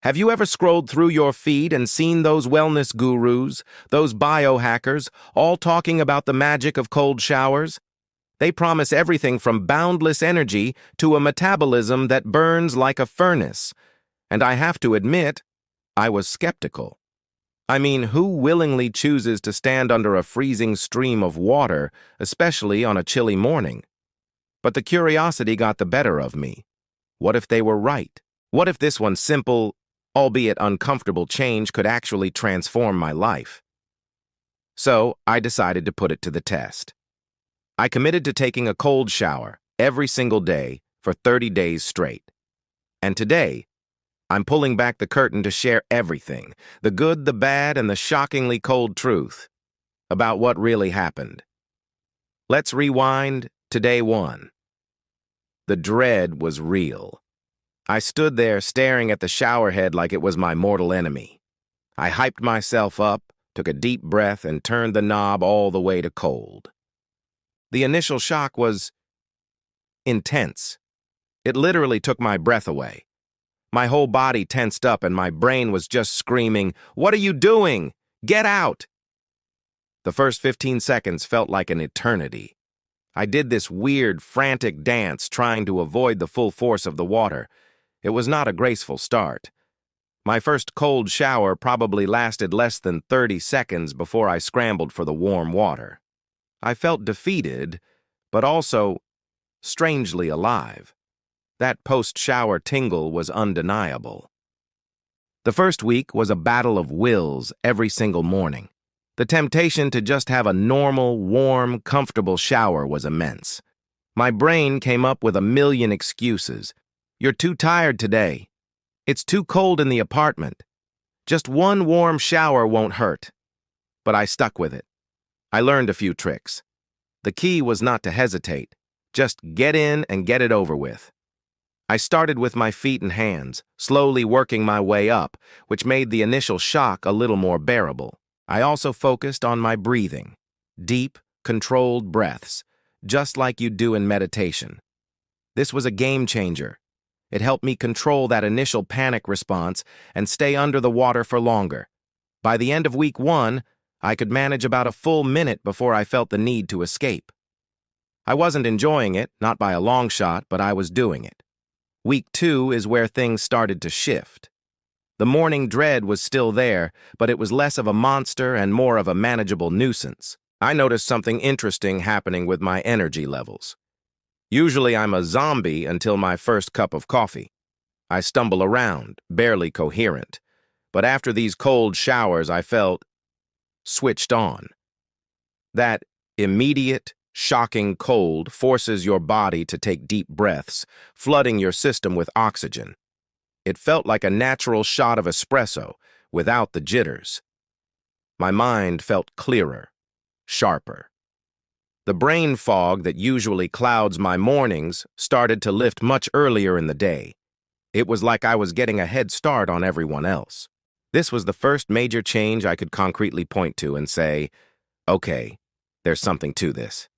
Have you ever scrolled through your feed and seen those wellness gurus, those biohackers, all talking about the magic of cold showers? They promise everything from boundless energy to a metabolism that burns like a furnace. And I have to admit, I was skeptical. I mean, who willingly chooses to stand under a freezing stream of water, especially on a chilly morning? But the curiosity got the better of me. What if they were right? What if this one simple, albeit uncomfortable change could actually transform my life? So I decided to put it to the test. I committed to taking a cold shower every single day for 30 days straight. And today, I'm pulling back the curtain to share everything, the good, the bad, and the shockingly cold truth about what really happened. Let's rewind to day one. The dread was real. I stood there staring at the shower head like it was my mortal enemy. I hyped myself up, took a deep breath, and turned the knob all the way to cold. The initial shock was intense. It literally took my breath away. My whole body tensed up and my brain was just screaming, "What are you doing? Get out!" The first 15 seconds felt like an eternity. I did this weird, frantic dance trying to avoid the full force of the water. It was not a graceful start. My first cold shower probably lasted less than 30 seconds before I scrambled for the warm water. I felt defeated, but also strangely alive. That post-shower tingle was undeniable. The first week was a battle of wills every single morning. The temptation to just have a normal, warm, comfortable shower was immense. My brain came up with a million excuses. "You're too tired today. It's too cold in the apartment. Just one warm shower won't hurt." But I stuck with it. I learned a few tricks. The key was not to hesitate. Just get in and get it over with. I started with my feet and hands, slowly working my way up, which made the initial shock a little more bearable. I also focused on my breathing. Deep, controlled breaths, just like you do in meditation. This was a game changer. It helped me control that initial panic response and stay under the water for longer. By the end of week 1, I could manage about a full minute before I felt the need to escape. I wasn't enjoying it, not by a long shot, but I was doing it. Week 2 is where things started to shift. The morning dread was still there, but it was less of a monster and more of a manageable nuisance. I noticed something interesting happening with my energy levels. Usually I'm a zombie until my first cup of coffee. I stumble around, barely coherent. But after these cold showers, I felt switched on. That immediate, shocking cold forces your body to take deep breaths, flooding your system with oxygen. It felt like a natural shot of espresso, without the jitters. My mind felt clearer, sharper. The brain fog that usually clouds my mornings started to lift much earlier in the day. It was like I was getting a head start on everyone else. This was the first major change I could concretely point to and say, okay, there's something to this.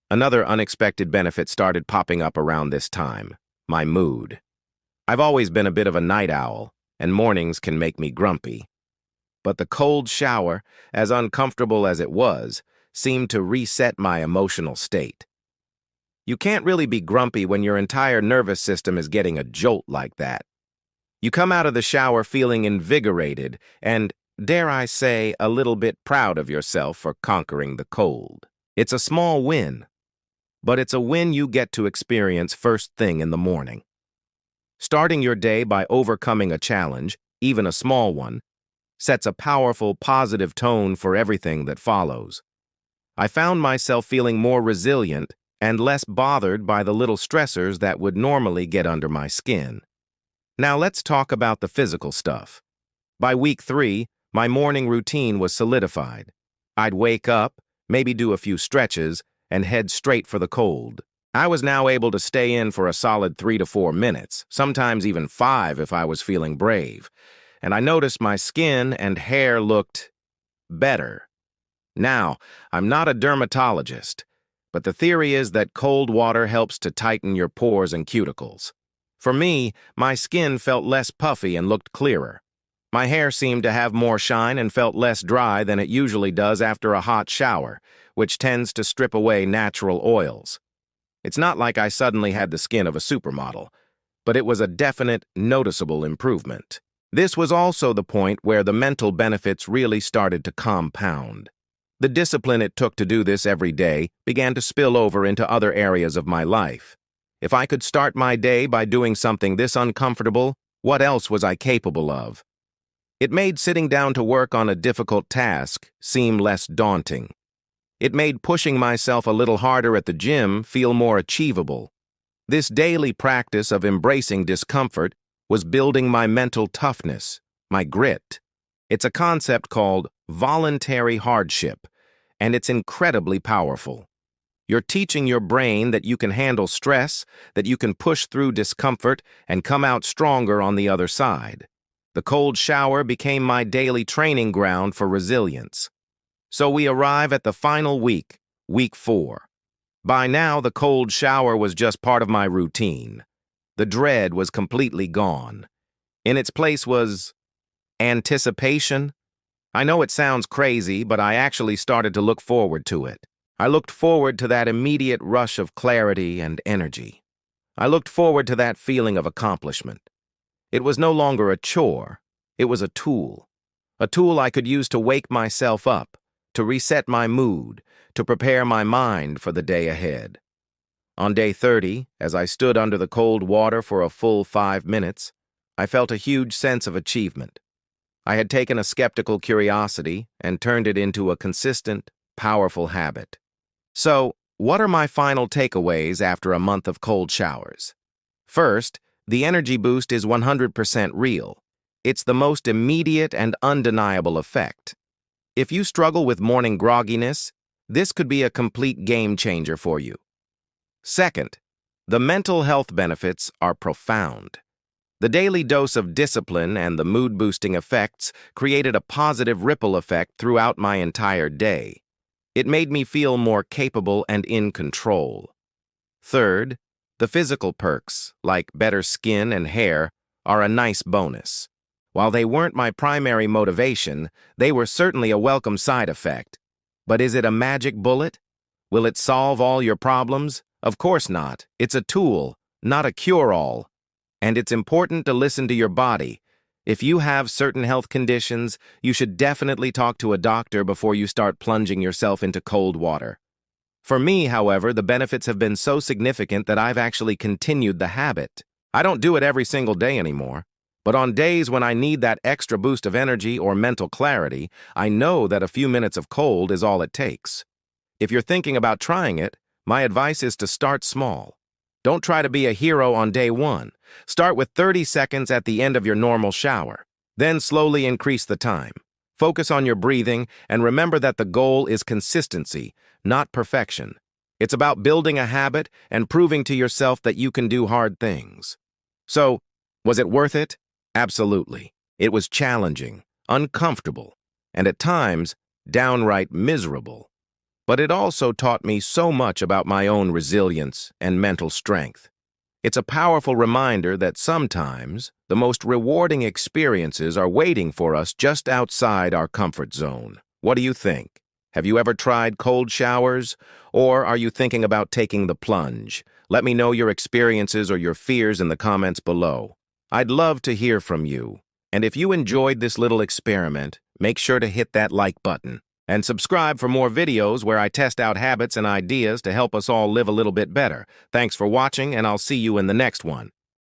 Another unexpected benefit started popping up around this time: my mood. I've always been a bit of a night owl, and mornings can make me grumpy. But the cold shower, as uncomfortable as it was, seemed to reset my emotional state. You can't really be grumpy when your entire nervous system is getting a jolt like that. You come out of the shower feeling invigorated and, dare I say, a little bit proud of yourself for conquering the cold. It's a small win, but it's a win you get to experience first thing in the morning. Starting your day by overcoming a challenge, even a small one, sets a powerful, positive tone for everything that follows. I found myself feeling more resilient and less bothered by the little stressors that would normally get under my skin. Now let's talk about the physical stuff. By week 3, my morning routine was solidified. I'd wake up, maybe do a few stretches, and head straight for the cold. I was now able to stay in for a solid 3 to 4 minutes, sometimes even 5 if I was feeling brave. And I noticed my skin and hair looked better. Now, I'm not a dermatologist, but the theory is that cold water helps to tighten your pores and cuticles. For me, my skin felt less puffy and looked clearer. My hair seemed to have more shine and felt less dry than it usually does after a hot shower, which tends to strip away natural oils. It's not like I suddenly had the skin of a supermodel, but it was a definite, noticeable improvement. This was also the point where the mental benefits really started to compound. The discipline it took to do this every day began to spill over into other areas of my life. If I could start my day by doing something this uncomfortable, what else was I capable of? It made sitting down to work on a difficult task seem less daunting. It made pushing myself a little harder at the gym feel more achievable. This daily practice of embracing discomfort was building my mental toughness, my grit. It's a concept called voluntary hardship, and it's incredibly powerful. You're teaching your brain that you can handle stress, that you can push through discomfort and come out stronger on the other side. The cold shower became my daily training ground for resilience. So we arrive at the final week, week 4. By now, the cold shower was just part of my routine. The dread was completely gone. In its place was anticipation. I know it sounds crazy, but I actually started to look forward to it. I looked forward to that immediate rush of clarity and energy. I looked forward to that feeling of accomplishment. It was no longer a chore. It was a tool I could use to wake myself up, to reset my mood, to prepare my mind for the day ahead. On day 30, as I stood under the cold water for a full 5 minutes, I felt a huge sense of achievement. I had taken a skeptical curiosity and turned it into a consistent, powerful habit. So, what are my final takeaways after a month of cold showers? First, the energy boost is 100% real. It's the most immediate and undeniable effect. If you struggle with morning grogginess, this could be a complete game changer for you. Second, the mental health benefits are profound. The daily dose of discipline and the mood-boosting effects created a positive ripple effect throughout my entire day. It made me feel more capable and in control. Third, the physical perks, like better skin and hair, are a nice bonus. While they weren't my primary motivation, they were certainly a welcome side effect. But is it a magic bullet? Will it solve all your problems? Of course not. It's a tool, not a cure-all. And it's important to listen to your body. If you have certain health conditions, you should definitely talk to a doctor before you start plunging yourself into cold water. For me, however, the benefits have been so significant that I've actually continued the habit. I don't do it every single day anymore. But on days when I need that extra boost of energy or mental clarity, I know that a few minutes of cold is all it takes. If you're thinking about trying it, my advice is to start small. Don't try to be a hero on day 1. Start with 30 seconds at the end of your normal shower. Then slowly increase the time. Focus on your breathing and remember that the goal is consistency, not perfection. It's about building a habit and proving to yourself that you can do hard things. So, was it worth it? Absolutely. It was challenging, uncomfortable, and at times, downright miserable. But it also taught me so much about my own resilience and mental strength. It's a powerful reminder that sometimes the most rewarding experiences are waiting for us just outside our comfort zone. What do you think? Have you ever tried cold showers? Or are you thinking about taking the plunge? Let me know your experiences or your fears in the comments below. I'd love to hear from you. And if you enjoyed this little experiment, make sure to hit that like button. And subscribe for more videos where I test out habits and ideas to help us all live a little bit better. Thanks for watching, and I'll see you in the next one.